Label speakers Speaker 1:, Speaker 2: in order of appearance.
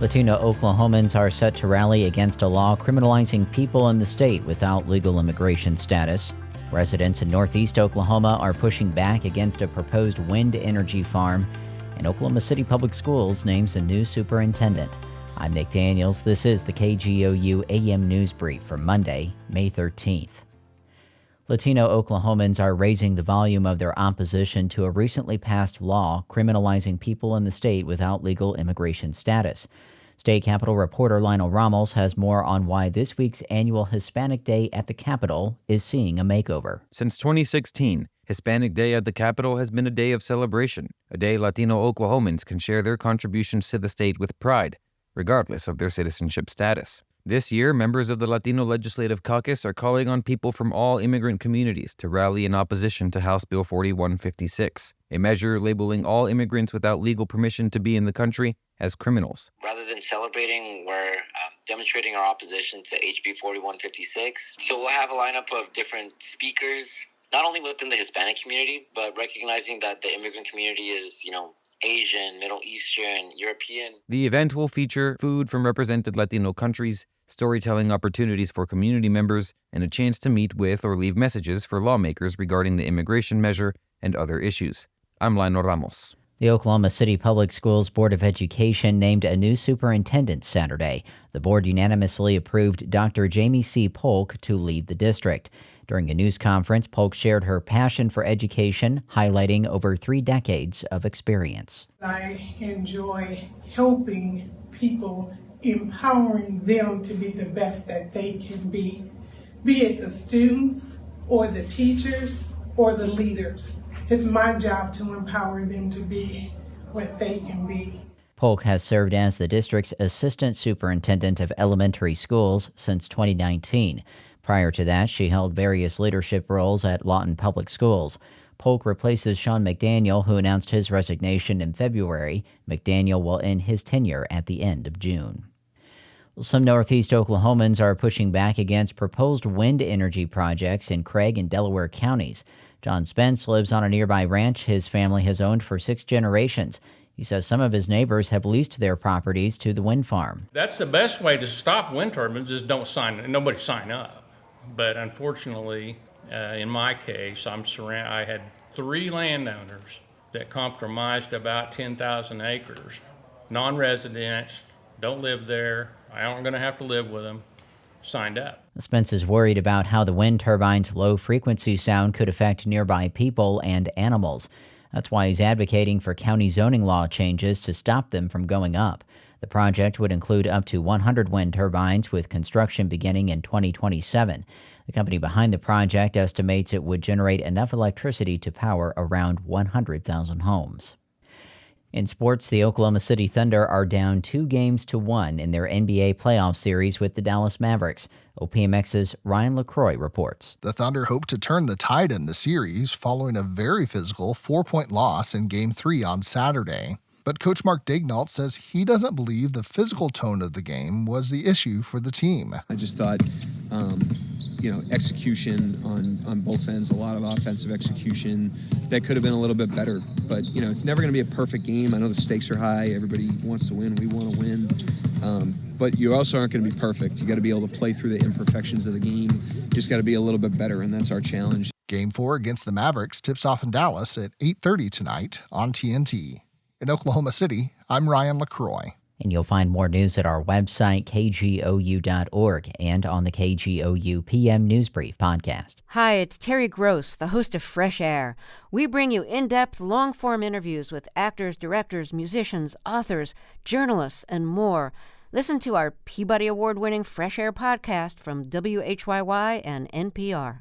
Speaker 1: Latino Oklahomans are set to rally against a law criminalizing people in the state without legal immigration status. Residents in northeast Oklahoma are pushing back against a proposed wind energy farm, and Oklahoma City Public Schools names a new superintendent. I'm Nick Daniels. This is the KGOU AM News Brief for Monday, May 13th. Latino Oklahomans are raising the volume of their opposition to a recently passed law criminalizing people in the state without legal immigration status. State Capitol reporter Lionel Ramos has more on why this week's annual Hispanic Day at the Capitol is seeing a makeover.
Speaker 2: Since 2016, Hispanic Day at the Capitol has been a day of celebration, a day Latino Oklahomans can share their contributions to the state with pride, regardless of their citizenship status. This year, members of the Latino Legislative Caucus are calling on people from all immigrant communities to rally in opposition to House Bill 4156, a measure labeling all immigrants without legal permission to be in the country as criminals.
Speaker 3: Rather than celebrating, we're demonstrating our opposition to HB 4156. So we'll have a lineup of different speakers, not only within the Hispanic community, but recognizing that the immigrant community is, Asian, Middle Eastern, European.
Speaker 2: The event will feature food from represented Latino countries, storytelling opportunities for community members, and a chance to meet with or leave messages for lawmakers regarding the immigration measure and other issues. I'm Lionel Ramos.
Speaker 1: The Oklahoma City Public Schools Board of Education named a new superintendent Saturday. The board unanimously approved Dr. Jamie C. Polk to lead the district. During a news conference, Polk shared her passion for education, highlighting over 3 decades of experience.
Speaker 4: I enjoy helping people, empowering them to be the best that they can be it the students or the teachers or the leaders. It's my job to empower them to be what they can be.
Speaker 1: Polk has served as the district's assistant superintendent of elementary schools since 2019. Prior to that, she held various leadership roles at Lawton Public Schools. Polk replaces Sean McDaniel, who announced his resignation in February. McDaniel will end his tenure at the end of June. Some Northeast Oklahomans are pushing back against proposed wind energy projects in Craig and Delaware counties. John Spence lives on a nearby ranch his family has owned for 6 generations. He says some of his neighbors have leased their properties to the wind farm.
Speaker 5: That's the best way to stop wind turbines is nobody sign up. But unfortunately, in my case, I had 3 landowners that compromised about 10,000 acres. Non-residents, don't live there, I aren't going to have to live with them, signed up.
Speaker 1: Spence is worried about how the wind turbine's low-frequency sound could affect nearby people and animals. That's why he's advocating for county zoning law changes to stop them from going up. The project would include up to 100 wind turbines, with construction beginning in 2027. The company behind the project estimates it would generate enough electricity to power around 100,000 homes. In sports, the Oklahoma City Thunder are down 2-1 in their NBA playoff series with the Dallas Mavericks. OPMX's Ryan LaCroix reports.
Speaker 6: The Thunder hope to turn the tide in the series following a very physical 4-point loss in Game 3 on Saturday. But Coach Mark Daignault says he doesn't believe the physical tone of the game was the issue for the team.
Speaker 7: I just thought, execution on both ends, a lot of offensive execution that could have been a little bit better. But, it's never going to be a perfect game. I know the stakes are high. Everybody wants to win. We want to win. But you also aren't going to be perfect. You got to be able to play through the imperfections of the game. Just got to be a little bit better, and that's our challenge.
Speaker 6: Game 4 against the Mavericks tips off in Dallas at 8:30 tonight on TNT. In Oklahoma City, I'm Ryan LaCroix.
Speaker 1: And you'll find more news at our website, kgou.org, and on the KGOU PM News Brief podcast.
Speaker 8: Hi, it's Terry Gross, the host of Fresh Air. We bring you in-depth, long-form interviews with actors, directors, musicians, authors, journalists, and more. Listen to our Peabody Award-winning Fresh Air podcast from WHYY and NPR.